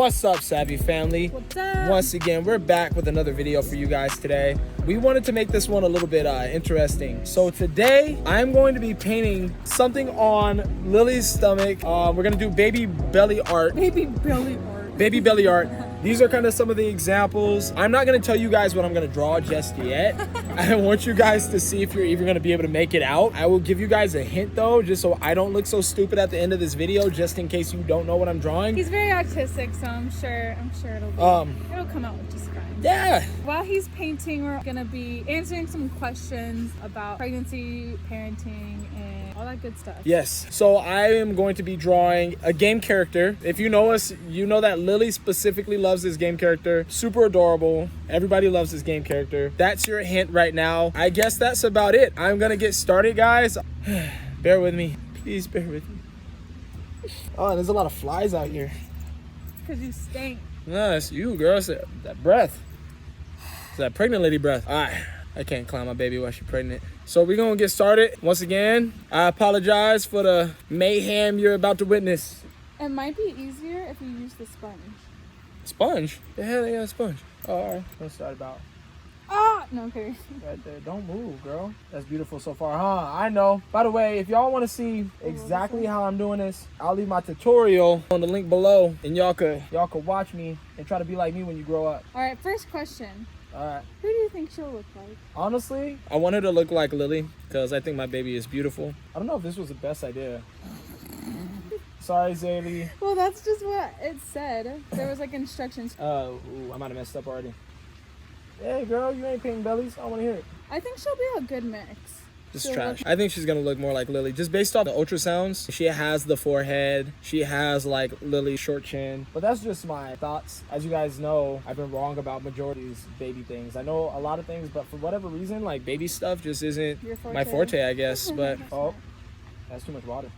What's up, Savvy family? What's up? Once again, we're back with another video for you guys today. We wanted to make this one a little bit interesting. So today, I'm going to be painting something on Lily's stomach. We're gonna do baby belly art. Baby belly art. Baby belly art. These are kind of some of the examples. I'm not gonna tell you guys what I'm gonna draw just yet. I want you guys to see if you're even gonna be able to make it out. I will give you guys a hint though, just so I don't look so stupid at the end of this video, just in case you don't know what I'm drawing. He's very artistic, so I'm sure it'll come out just fine. Yeah. While he's painting, we're gonna be answering some questions about pregnancy, parenting, and all that good stuff. Yes. So I am going to be drawing a game character. If you know us, you know that Lily specifically loves this game character. Super adorable. Everybody loves this game character. That's your hint right now. I guess that's about it. I'm gonna get started, guys. Bear with me. Please bear with me. Oh, there's a lot of flies out here. Because you stink. No, it's you, girl. It's that breath. It's that pregnant lady breath. All right. I can't climb my baby while she's pregnant. So we're going to get started. Once again, I apologize for the mayhem you're about to witness. It might be easier if you use the sponge. Sponge? The hell they got a sponge? Oh, all right. Let's start about. Ah! No, okay. Right there. Don't move, girl. That's beautiful so far, huh? I know. By the way, if y'all want to see exactly how I'm doing this, I'll leave my tutorial on the link below, and y'all could watch me and try to be like me when you grow up. All right, first question. All right. Who do you think she'll look like? Honestly, I want her to look like Lily because I think my baby is beautiful. I don't know if this was the best idea. Sorry, Zaylee. Well, that's just what it said. There was like instructions. Ooh, I might have messed up already. Hey, girl, you ain't painting bellies. I want to hear it. I think she'll be a good mix. Just trash. I think she's going to look more like Lily. Just based off the ultrasounds, she has the forehead. She has, like, Lily's short chin. But that's just my thoughts. As you guys know, I've been wrong about majority of these baby things. I know a lot of things, but for whatever reason, like, baby stuff just isn't my forte, I guess. But, oh, that's too much water.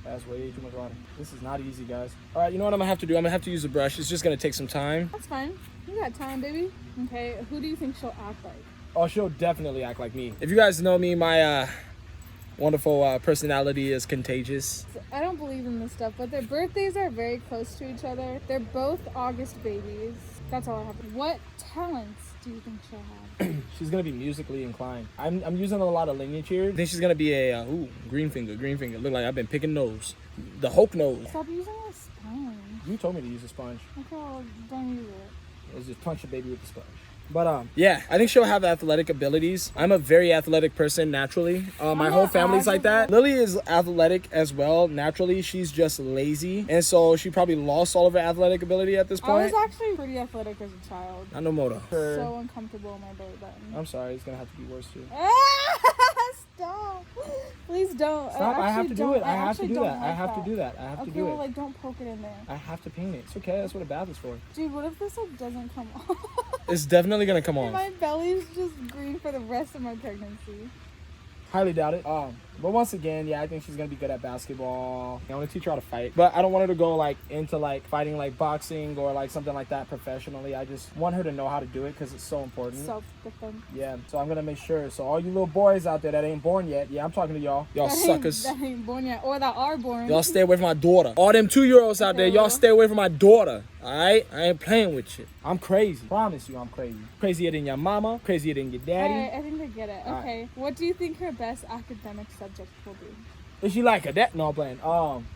That's way too much water. This is not easy, guys. All right, you know what I'm going to have to do? I'm going to have to use a brush. It's just going to take some time. That's fine. You got time, baby. Okay, who do you think she'll act like? Oh, she'll definitely act like me. If you guys know me, my wonderful personality is contagious. I don't believe in this stuff, but their birthdays are very close to each other. They're both August babies. That's all I have. What talents do you think she'll have? She's gonna be musically inclined. I'm using a lot of lineage here. I think she's gonna be a green finger. Look like I've been picking nose. The Hulk nose. Stop using a sponge. You told me to use a sponge. Okay, well, don't use it. Let's just punch a baby with the sponge. But yeah, I think she'll have athletic abilities. I'm a very athletic person naturally. My whole family's like that. Lily is athletic as well naturally. She's just lazy, and so she probably lost all of her athletic ability at this point. I was actually pretty athletic as a child. I know Moto. So uncomfortable in my belly button. I'm sorry, it's gonna have to be worse too. Stop! Please don't. Stop! I have to do it. I have to do that. I have to do that. Okay, well, like, don't poke it in there. I have to paint it. It's okay. That's what a bath is for. Dude, what if this like doesn't come off? It's definitely gonna come off. My belly's just green for the rest of my pregnancy. Highly doubt it. But once again, yeah, I think she's gonna be good at basketball. I want to teach her how to fight, but I don't want her to go like into like fighting like boxing or like something like that professionally. I just want her to know how to do it because it's so important. Self-defense. Yeah, so I'm gonna make sure. So all you little boys out there that ain't born yet, yeah, I'm talking to y'all. Y'all suckers. That ain't born yet, or that are born. Y'all stay away from my daughter. All them 2-year-olds out there, y'all stay away from my daughter. All right, I ain't playing with you. I'm crazy. Promise you, I'm crazy. Crazier than your mama. Crazier than your daddy. All right, I think I get it. Okay, what do you think her best academic subject will be? Is she like a that? No, I'm playing.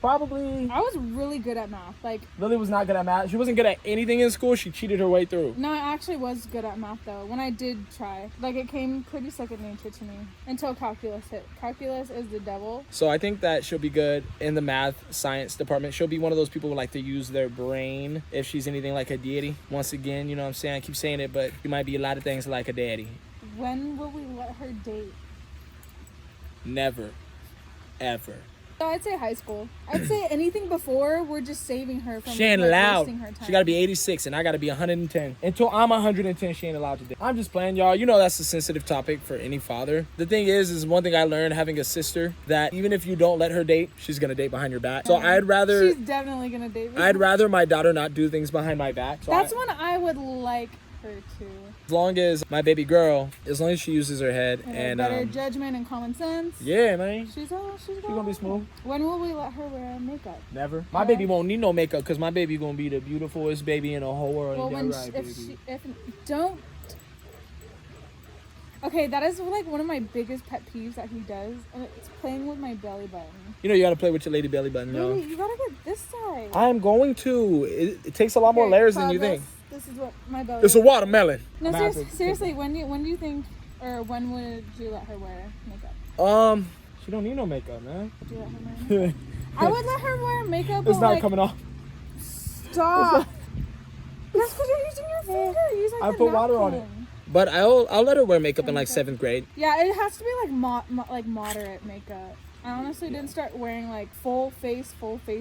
Probably. I was really good at math. Like, Lily was not good at math. She wasn't good at anything in school. She cheated her way through. No, I actually was good at math though. When I did try, like, it came pretty second nature to me until calculus hit. Calculus is the devil. So I think that she'll be good in the math science department. She'll be one of those people who like to use their brain if she's anything like a deity. Once again, you know what I'm saying? I keep saying it, but she might be a lot of things like a daddy. When will we let her date? Never. Ever. So I'd say high school. I'd say anything before, we're just saving her from she ain't allowed. wasting her time. She got to be 86 and I got to be 110. Until I'm 110, she ain't allowed to date. I'm just playing, y'all. You know that's a sensitive topic for any father. The thing is one thing I learned having a sister, that even if you don't let her date, she's going to date behind your back. So I'd rather... She's definitely going to date me. I'd rather my daughter not do things behind my back. So that's when I would like her to. As long as my baby girl, as long as she uses her head and better judgment and common sense. yeah, man, She's gonna be smooth. When will we let her wear makeup? Never. My baby won't need no makeup because my baby gonna be the beautifulest baby in the whole world. Well, when if don't. Okay, that is like one of my biggest pet peeves that he does, and it's playing with my belly button. You know you gotta play with your lady belly button, yo. Baby, you gotta get this side. I'm going to. It takes a lot more layers than you think. This is what my belly. It's a watermelon. No, seriously. When do you think, or when would you let her wear makeup? She don't need no makeup, man. Would you let her wear makeup? I would let her wear makeup. It's not coming off. Stop. That's because you're using your finger. Use like I put water on it. But I'll let her wear makeup in like 7th grade. Yeah, it has to be like moderate makeup. I honestly didn't start wearing like full face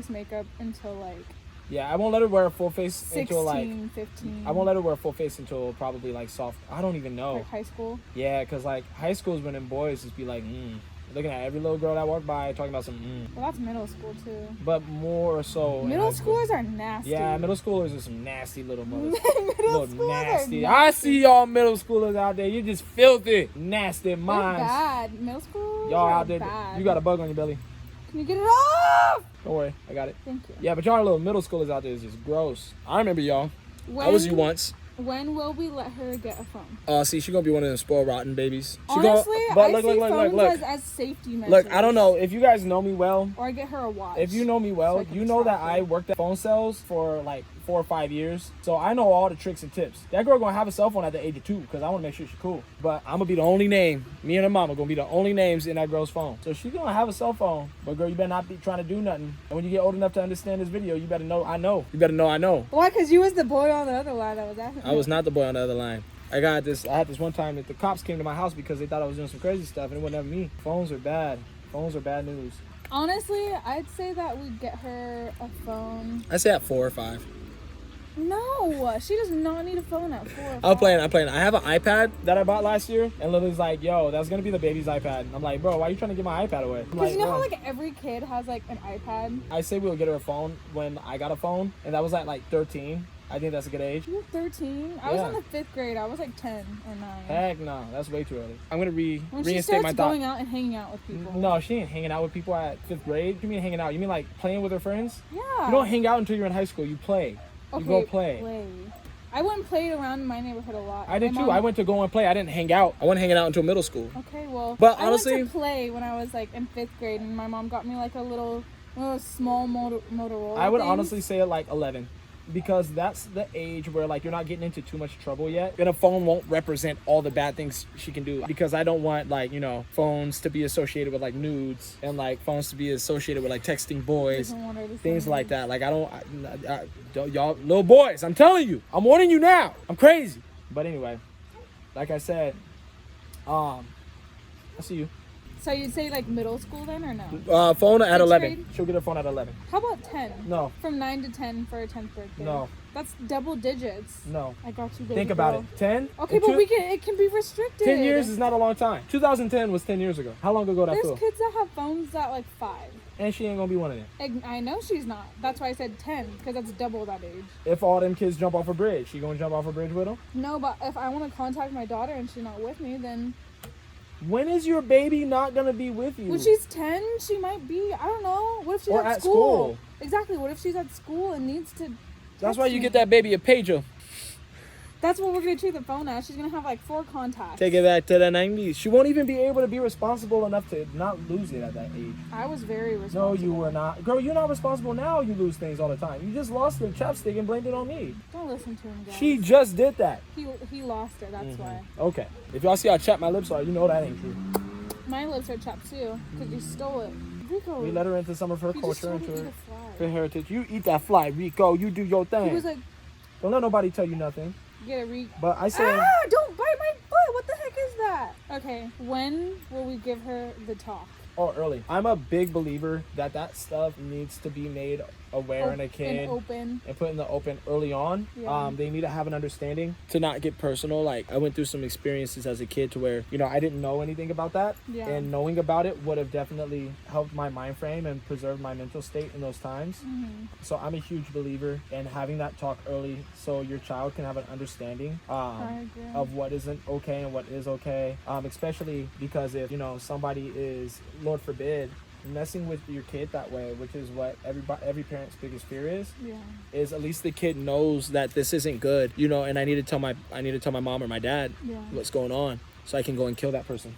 makeup until like. Yeah, I won't let her wear a full face 16, until like 15. I won't let her wear a full face until probably like soft. I don't even know. Like high school. Yeah, cause like high school is when them boys just be like, looking at every little girl that walk by, talking about some. Well, that's middle school too. But more so. Middle schoolers are nasty. Yeah, middle schoolers are some nasty little mothers. Middle schoolers nasty. I see y'all middle schoolers out there. You just filthy, nasty minds. They're bad. Middle school. Y'all out there. Bad. You got a bug on your belly. Can you get it off? Don't worry, I got it. Thank you. Yeah, but y'all little middle schoolers out there is just gross. I remember y'all. I was you once. When will we let her get a phone? See, she's gonna be one of them spoiled rotten babies. Honestly, but I see phones as safety measures. Look, I don't know if you guys know me well. Or I get her a watch. If you know me well, you know that I worked at phone sales for like 4 or 5 years. So I know all the tricks and tips. That girl gonna have a cell phone at the age of 2 because I want to make sure she's cool. But I'm gonna be the only name. Me and her mama gonna be the only names in that girl's phone. So she's gonna have a cell phone. But girl, you better not be trying to do nothing. And when you get old enough to understand this video, you better know I know. You better know I know. Why? Because you was the boy on the other line that was asking. I was not the boy on the other line. I had this one time that the cops came to my house because they thought I was doing some crazy stuff, and it wasn't me. Phones are bad. Phones are bad news. Honestly, I'd say that we'd get her a phone. I say at 4 or 5. No, she does not need a phone at 4 or 5. I'm playing. I have an iPad that I bought last year, and Lily's like, yo, that's going to be the baby's iPad. And I'm like, bro, why are you trying to give my iPad away? Because you know how like every kid has like an iPad? I say we'll get her a phone when I got a phone, and that was at like 13. I think that's a good age. You were 13? I was in the 5th grade. I was like 10 or 9. Heck no, that's way too early. I'm going to reinstate my thought. When she starts going out and hanging out with people. No, she ain't hanging out with people at 5th grade. What do you mean hanging out? You mean like playing with her friends? Yeah. You don't hang out until you're in high school. You play. Okay, you go play. I went and played around in my neighborhood a lot. I did too. I went to go and play. I didn't hang out. I wasn't hanging out until middle school. Okay, well, but honestly, I went to play when I was like in 5th grade, and my mom got me like a little small Motorola. I would honestly say it like 11. Because that's the age where like you're not getting into too much trouble yet, and a phone won't represent all the bad things she can do. Because I don't want like, you know, phones to be associated with like nudes, and like phones to be associated with like texting boys, things like that. Like I don't y'all little boys, I'm telling you, I'm warning you now, I'm crazy. But anyway, like I said, I see you. So you'd say like middle school then, or no? Phone at 11. Grade? She'll get her phone at 11. How about 10? No. From 9 to 10 for a 10th birthday. No. That's double digits. No. I got you, baby Think girl. about it. 10? Okay, but it can be restricted. 10 years is not a long time. 2010 was 10 years ago. How long ago that feel? There's kids that have phones that like 5. And she ain't gonna be one of them. I know she's not. That's why I said 10, because that's double that age. If all them kids jump off a bridge, she gonna jump off a bridge with them? No, but if I want to contact my daughter and she's not with me, then... When is your baby not gonna be with you? When she's 10, she might be. I don't know. What if she's at school? Exactly. What if she's at school and needs to... That's why you get that baby a pager. That's what we're going to treat the phone as. She's going to have like 4 contacts. Take it back to the 90s. She won't even be able to be responsible enough to not lose it at that age. I was very responsible. No, you were not. Girl, you're not responsible now. You lose things all the time. You just lost the chapstick and blamed it on me. Don't listen to him, guys. She just did that. He lost it. That's why. Okay. If y'all see how chapped my lips are, you know that ain't true. My lips are chapped too, because you stole it. Rico. We let her into some of her culture, into her heritage. You eat that fly, Rico. You do your thing. He was like, don't let nobody tell you nothing. Get it, Rico. But I say... don't bite my foot. What the heck is that? Okay, when will we give her the talk? Oh, early. I'm a big believer that stuff needs to be made aware in a kid and open. and put in the open early on. Yeah. They need to have an understanding. To not get personal, like I went through some experiences as a kid to where, you know, I didn't know anything about that. Yeah. And knowing about it would have definitely helped my mind frame and preserved my mental state in those times. So I'm a huge believer in having that talk early so your child can have an understanding of what isn't okay and what is okay. Especially because if, you know, somebody is, Lord forbid, messing with your kid that way, which is what every parent's biggest fear is at least the kid knows that this isn't good, you know, and I need to tell my mom or my dad what's going on so I can go and kill that person.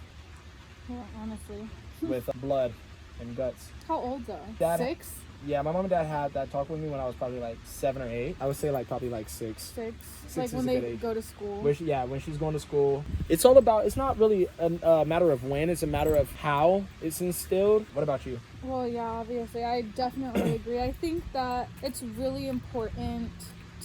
Yeah, honestly. With blood and guts. How old though? Dad, 6? Yeah, my mom and dad had that talk with me when I was probably like 7 or 8. I would say like probably like 6. 6. Six Like when they go to school. When she's going to school. It's all about, it's not really a matter of when, it's a matter of how it's instilled. What about you? Well, yeah, obviously. I definitely agree. I think that it's really important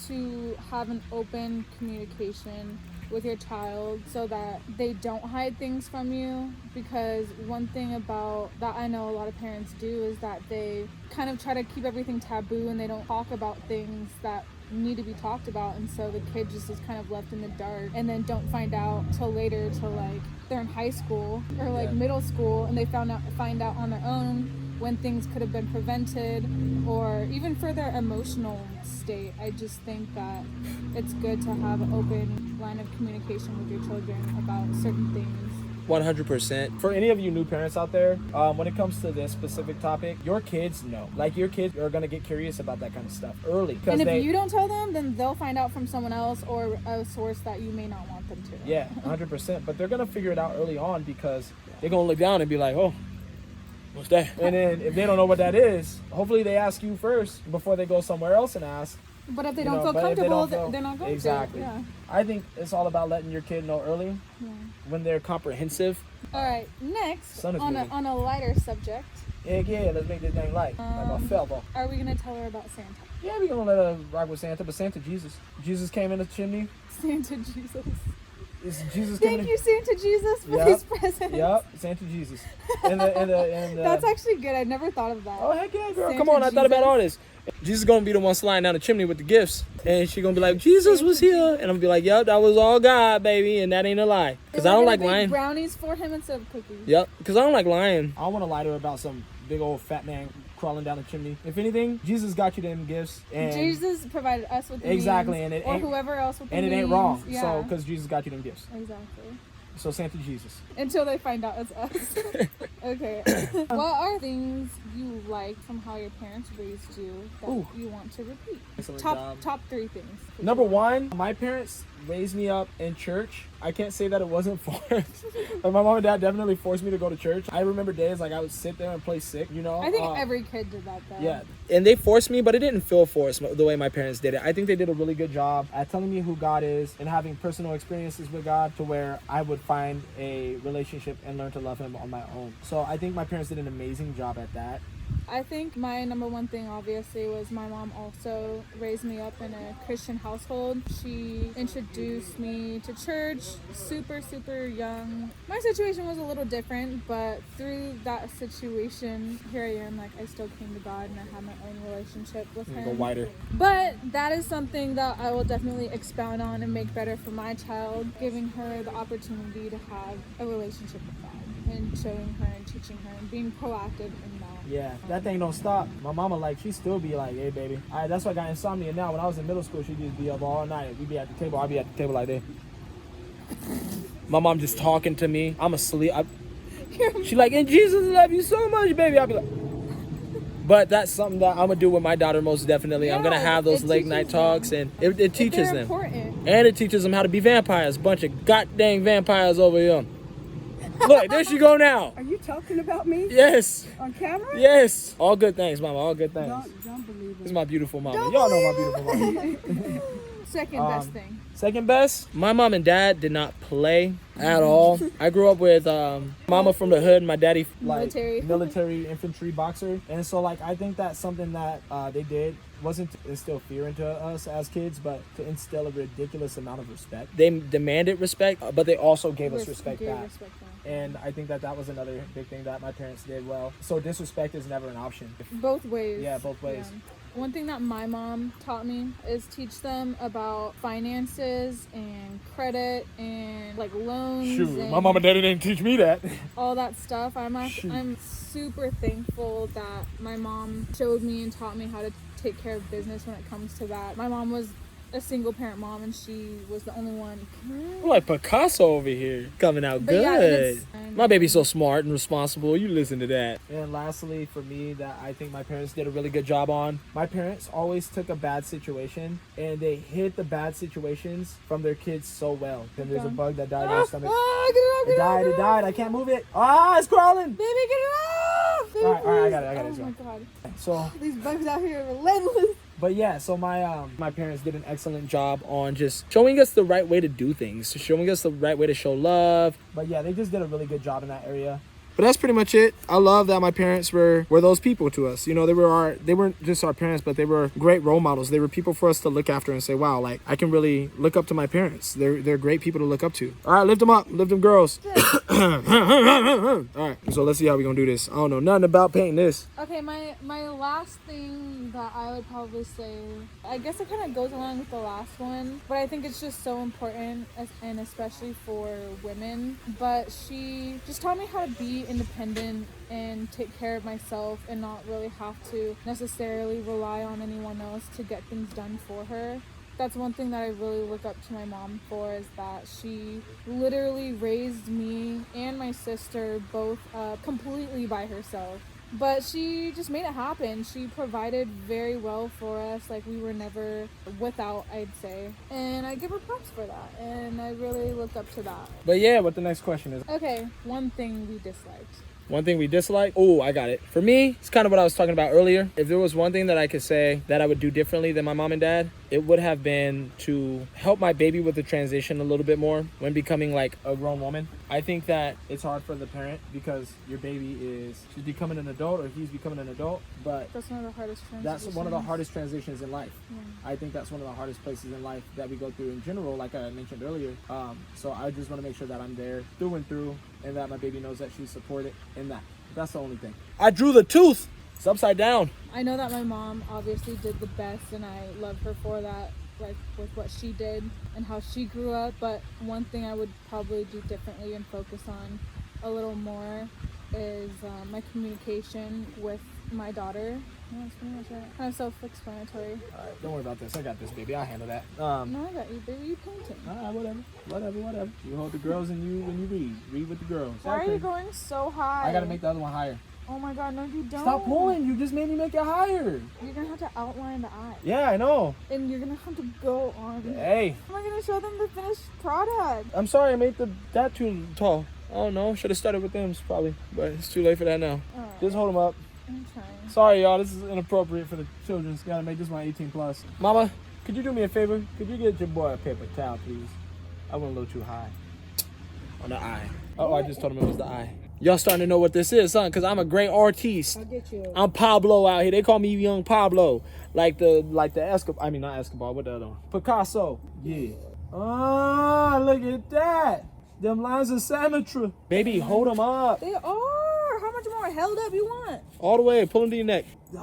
to have an open communication with your child so that they don't hide things from you, because one thing about that I know a lot of parents do is that they kind of try to keep everything taboo and they don't talk about things that need to be talked about, and so the kid just is kind of left in the dark and then don't find out till later, till like they're in high school or like middle school, and they find out on their own when things could have been prevented, or even for their emotional state. I just think that it's good to have an open line of communication with your children about certain things. 100%. For any of you new parents out there, when it comes to this specific topic, your kids know. Like, your kids are going to get curious about that kind of stuff early. And if you don't tell them, then they'll find out from someone else or a source that you may not want them to. Yeah, 100%. But they're going to figure it out early on because they're going to look down and be like, oh, what's that? And then if they don't know what that is, hopefully they ask you first before they go somewhere else and ask. But if they don't feel comfortable, they're not going exactly. to. Yeah. I think it's all about letting your kid know early when they're comprehensive. All right, next, on a lighter subject. Yeah, let's make this thing light. Like a fellow. Are we going to tell her about Santa? Yeah, we're going to let her rock with Santa, but Santa Jesus. Jesus came in the chimney. Santa Jesus. Thank you, Santa Jesus, for these presents. Yep, Santa Jesus. That's actually good. I never thought of that. Oh, heck yeah, girl. Santa Come on, I thought about all this. Jesus is going to be the one sliding down the chimney with the gifts. And she's going to be like, Jesus was here. And I'm going to be like, yep, that was all God, baby. And that ain't a lie. Because I don't like lying. Brownies for him instead of cookies. Yep, because I don't like lying. I don't want to lie to her about some big old fat man crawling down the chimney. If anything, Jesus got you them gifts. And Jesus provided us with the exactly, means, and it or ain't, whoever else with the and means. it ain't wrong. Yeah. So, because Jesus got you them gifts. Exactly. So Santa Jesus. Until they find out it's us. Okay. What are things you like from how your parents raised you that you want to repeat? Top 3 things. Number 1, my parents raised me up in church. I can't say that it wasn't forced. But my mom and dad definitely forced me to go to church. I remember days like I would sit there and play sick, you know. I think every kid did that though. Yeah. And they forced me, but it didn't feel forced the way my parents did it. I think they did a really good job at telling me who God is and having personal experiences with God to where I would find a relationship and learn to love him on my own. So I think my parents did an amazing job at that. I think my number 1 thing obviously was my mom also raised me up in a Christian household. She introduced me to church super young. My situation was a little different, but through that situation, here I am, like I still came to God and I have my own relationship with him. Go wider. But that is something that I will definitely expound on and make better for my child, giving her the opportunity to have a relationship with God and showing her and teaching her and being proactive in that. Yeah, that thing don't stop. My mama, like, she still be like, hey, baby. That's why I got insomnia now. When I was in middle school, she'd just be up all night. We'd be at the table. I'd be at the table like this. My mom just talking to me. I'm asleep. She like, and Jesus love you so much, baby. I'd be like... But that's something that I'm going to do with my daughter most definitely. I'm going to have those late night talks, and it teaches them. Important. And it teaches them how to be vampires. Bunch of goddamn vampires over here. Look, there she go now. Are you talking about me? Yes. On camera? Yes. All good things, mama. All good things. Don't believe it. This is my beautiful mama. Y'all know my beautiful mama. Second best thing. Second best, my mom and dad did not play at all. I grew up with mama from the hood, my daddy military infantry boxer. And so like I think that's something that they did wasn't to instill fear into us as kids, but to instill a ridiculous amount of respect. They demanded respect, but they also gave us respect back. And I think that that was another big thing that my parents did well. So disrespect is never an option. Both ways. Yeah, both ways. Yeah. One thing that my mom taught me is teach them about finances and credit and like loans. Shoot, and my mom and daddy didn't teach me that. all that stuff. I'm super thankful that my mom showed me and taught me how to take care of business when it comes to that. My mom was a single parent mom and she was the only one. We're like Picasso over here, coming out But good. yeah, My baby's so smart and responsible. You listen to that. And lastly, for me, that I think my parents did a really good job on. My parents always took a bad situation and they hid the bad situations from their kids so well. And there's a bug that died in their stomach. It died. I can't move it. It's crawling. Baby, get it off! Baby, All right, I got it. Oh my god. So These bugs out here are relentless. But yeah, so my parents did an excellent job on just showing us the right way to do things, showing us the right way to show love. But yeah, they just did a really good job in that area. But that's pretty much it. I love that my parents were those people to us. You know, they weren't just our parents, but they were great role models. They were people for us to look after and say, wow, like I can really look up to my parents. They're great people to look up to. All right, lift them up, lift them girls. All right, so let's see how we're gonna do this. I don't know nothing about painting this. Okay, my last thing that I would probably say, I guess it kind of goes along with the last one, but I think it's just so important, and especially for women. But she just taught me how to be independent and take care of myself and not really have to necessarily rely on anyone else to get things done for her. That's one thing that I really look up to my mom for, is that she literally raised me and my sister both up completely by herself. But she just made it happen. She provided very well for us. Like, we were never without, I'd say. And I give her props for that. And I really look up to that. But yeah, what the next question is. Okay, one thing we disliked. One thing we dislike? Oh, I got it. For me, it's kind of what I was talking about earlier. If there was one thing that I could say that I would do differently than my mom and dad, it would have been to help my baby with the transition a little bit more when becoming like a grown woman. I think that it's hard for the parent because your baby she's becoming an adult or he's becoming an adult, but that's one of the hardest transitions. That's one of the hardest transitions in life. Yeah. I think that's one of the hardest places in life that we go through in general, like I mentioned earlier. So I just want to make sure that I'm there through and through, and that my baby knows that she's supported in that. That's the only thing. I drew the tooth. It's upside down. I know that my mom obviously did the best, and I love her for that, like with what she did and how she grew up. But one thing I would probably do differently and focus on a little more is my communication with my daughter. Yeah, that's pretty much it. Kind of self-explanatory. All right, don't worry about this. I got this, baby. I'll handle that. No, I got you, baby. You painting. All right, whatever. You hold the girls and you read with the girls. Why are you going so high? I gotta make the other one higher. Oh my god, no you don't. Stop pulling. You just made me make it higher. You're gonna have to outline the eye. Yeah, I know. And you're gonna have to go on. Hey. How am I gonna show them the finished product? I'm sorry I made that too tall. Oh no, should have started with them probably, but it's too late for that now. Right. Just hold them up. I'm trying. Sorry y'all, this is inappropriate for the children. Gotta make this one 18 plus. Mama, could you do me a favor? Could you get your boy a paper towel, please? I went a little too high on the eye. Oh, I just told him it was the eye. Y'all starting to know what this is, son, because I'm a great artiste. I'll get you. I'm Pablo out here. They call me Young Pablo. Like the Escobar. I mean, not Escobar. What the other one? Picasso. Yeah. Oh, look at that. Them lines of symmetry. Baby, hold them up. They are. How much more held up you want? All the way. Pull them to your neck. It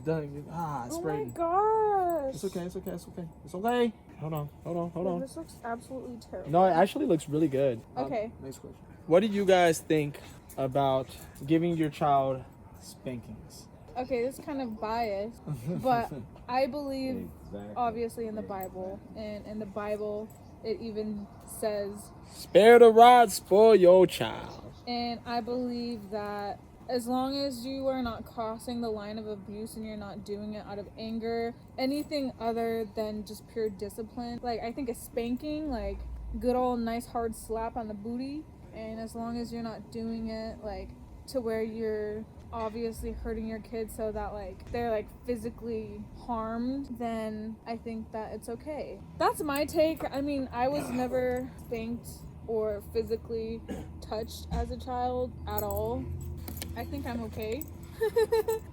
doesn't. It's oh spraying. my gosh. It's okay. Hold on. This looks absolutely terrible. No, it actually looks really good. Okay. Next question. What do you guys think about giving your child spankings? Okay, this is kind of biased, but I believe obviously in the Bible, and in the Bible it even says, spare the rod, spoil your child. And I believe that as long as you are not crossing the line of abuse and you're not doing it out of anger, anything other than just pure discipline, like I think a spanking, like good old nice hard slap on the booty, and as long as you're not doing it like to where you're obviously hurting your kids so that like they're like physically harmed, then I think that it's okay. That's my take. I mean, I was never spanked or physically touched as a child at all. I think I'm okay.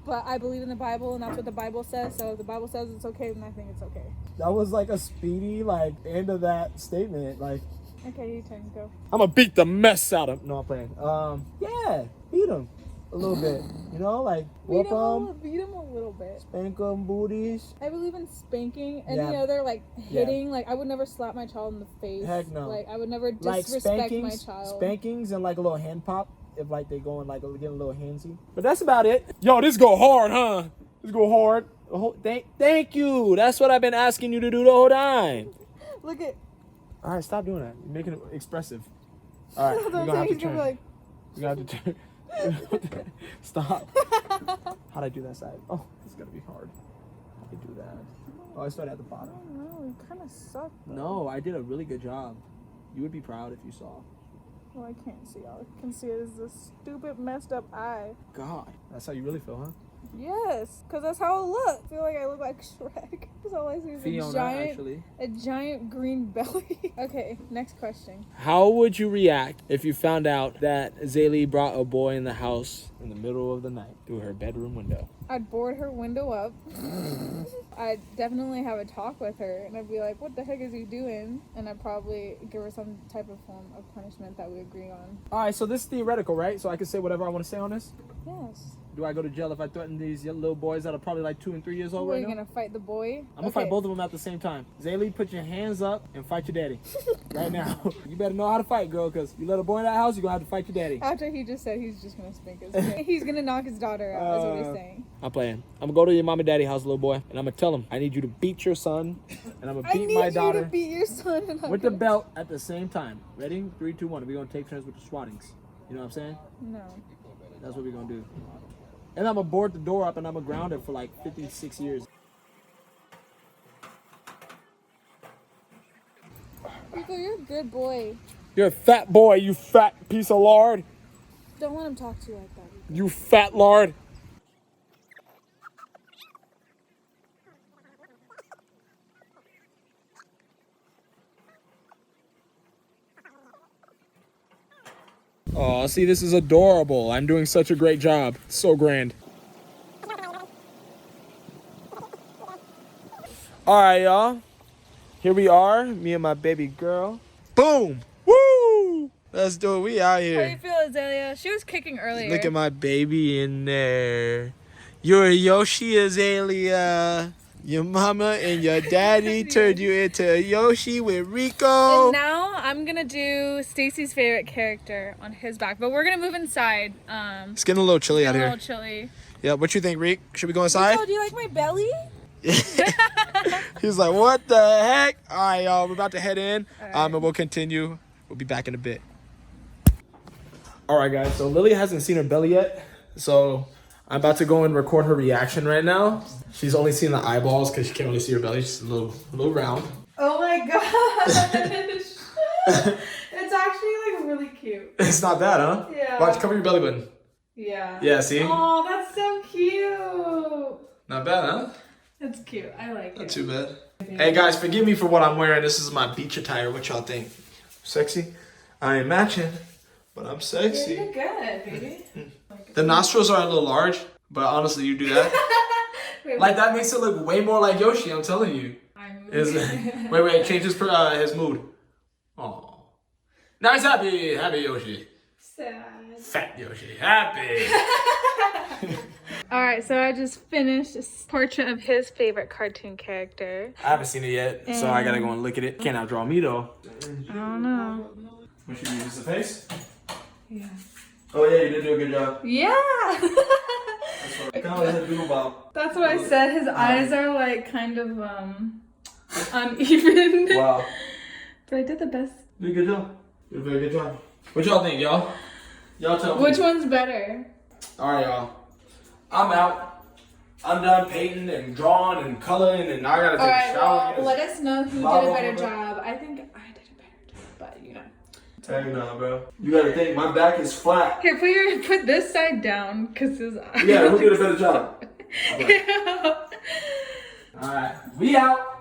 But I believe in the Bible, and that's what the Bible says. So if the Bible says it's okay, then I think it's okay. That was like a speedy end of that statement. Like, Okay, you turn. Go. I'm gonna beat the mess out of. No, I'm playing. Yeah, beat him a little bit. You know, like whoop him, Beat him a little bit. spank him, booties. I believe in spanking. Any Yeah. other like hitting, like I would never slap my child in the face. Heck no. Like I would never Like disrespect my child. spankings, and like a little hand pop if like they going like getting a little handsy. But that's about it. Yo, this go hard, huh? This go hard. Thank you. That's what I've been asking you to do the whole time. Look at. All right, stop doing that. You're making it expressive. All right, we're gonna have to turn. Like... We got to turn. Stop. How'd I do that side? Oh, it's gonna be hard. How do I do that? Oh, I started at the bottom. I don't know. You kind of suck. Though. No, I did a really good job. You would be proud if you saw. Well, I can't see. All I can see is this stupid, messed up eye. God, that's how you really feel, huh? Yes, because that's how I look. I feel like I look like Shrek. That's all I see is Fiona, a giant green belly. Okay, next question. How would you react if you found out that Zaylee brought a boy in the house in the middle of the night through her bedroom window? I'd board her window up. I'd definitely have a talk with her, and I'd be like, what the heck is he doing? And I'd probably give her some type of form of punishment that we agree on. All right, so this is theoretical, right? So I can say whatever I want to say on this? Yes. Do I go to jail if I threaten these little boys that are probably like 2 and 3 years old right now? Are you going to fight the boy? I'm going to fight both of them at the same time. Zaylee, put your hands up and fight your daddy. Right now. You better know how to fight, girl, because you let a boy in that house, you're going to have to fight your daddy. After he just said he's just going to spank his kid. He's going to knock his daughter out, is what he's saying. I'm playing. I'm going to go to your mom and daddy house, little boy, and I'm going to tell them, I need you to beat your son, and I'm going to beat my daughter. I need you to beat your son. And with the belt at the same time. Ready? 3, 2, 1. We're going to take turns with the swattings. You know what I'm saying? No. That's what we're going to do. And I'm going to board the door up and I'm going to ground it for like 56 years. Rico, you're a good boy. You're a fat boy, you fat piece of lard. Don't let him talk to you like that. Rico. You fat lard. Oh, see, this is adorable. I'm doing such a great job. It's so grand. All right, y'all. Here we are, me and my baby girl. Boom! Woo! Let's do it. We out How do here. you feel, Azalea? She was kicking earlier. Look at my baby in there. You're a Yoshi, Azalea. Your mama and your daddy turned you into a Yoshi with Rico. And now I'm gonna do Stacy's favorite character on his back, but we're gonna move inside. It's getting a little chilly out A here. little chilly. Yeah, what you think, Rick? Should we go inside? Oh, do you like my belly? He's like, what the heck? All right, y'all, we're about to head in. And we'll continue. We'll be back in a bit. All right, guys. So Lily hasn't seen her belly yet. So I'm about to go and record her reaction right now. She's only seen the eyeballs because she can't really see her belly. She's a little round. Oh my gosh. It's actually like really cute. It's not bad, huh? Yeah. Watch, cover your belly button. Yeah. Yeah, see? Oh, that's so cute. Not bad, huh? That's cute. I like Not it. too bad. Hey, guys, forgive me for what I'm wearing. This is my beach attire. What y'all think? Sexy? I ain't matching, but I'm sexy. You look good, baby. The nostrils are a little large, but honestly, you do that. Like, that makes it look way more like Yoshi, I'm telling you. Wait, change his mood. Oh. Now he's happy. Happy Yoshi. Sad. Fat Yoshi. Happy. Alright, so I just finished a portrait of his favorite cartoon character. I haven't seen it yet, so I gotta go and look at it. Can't outdraw me, though. I don't know. What should we use, the face? Yeah. Oh, yeah, you did do a good job. Yeah! That's what I said. His eyes are like kind of uneven. Wow. But I did the best. You did a good job. You did a very good job. What y'all think, y'all? Y'all tell me. Which one's better? Alright, y'all. I'm out. I'm done painting and drawing and coloring, and I gotta take a shower. Well, let us know who did a better job. I think I did a better job, but you know. Heck no, bro. You gotta think, my back is flat. Here, put this side down, cause his eyes. Yeah, who did a better job? Yeah. Alright, we out.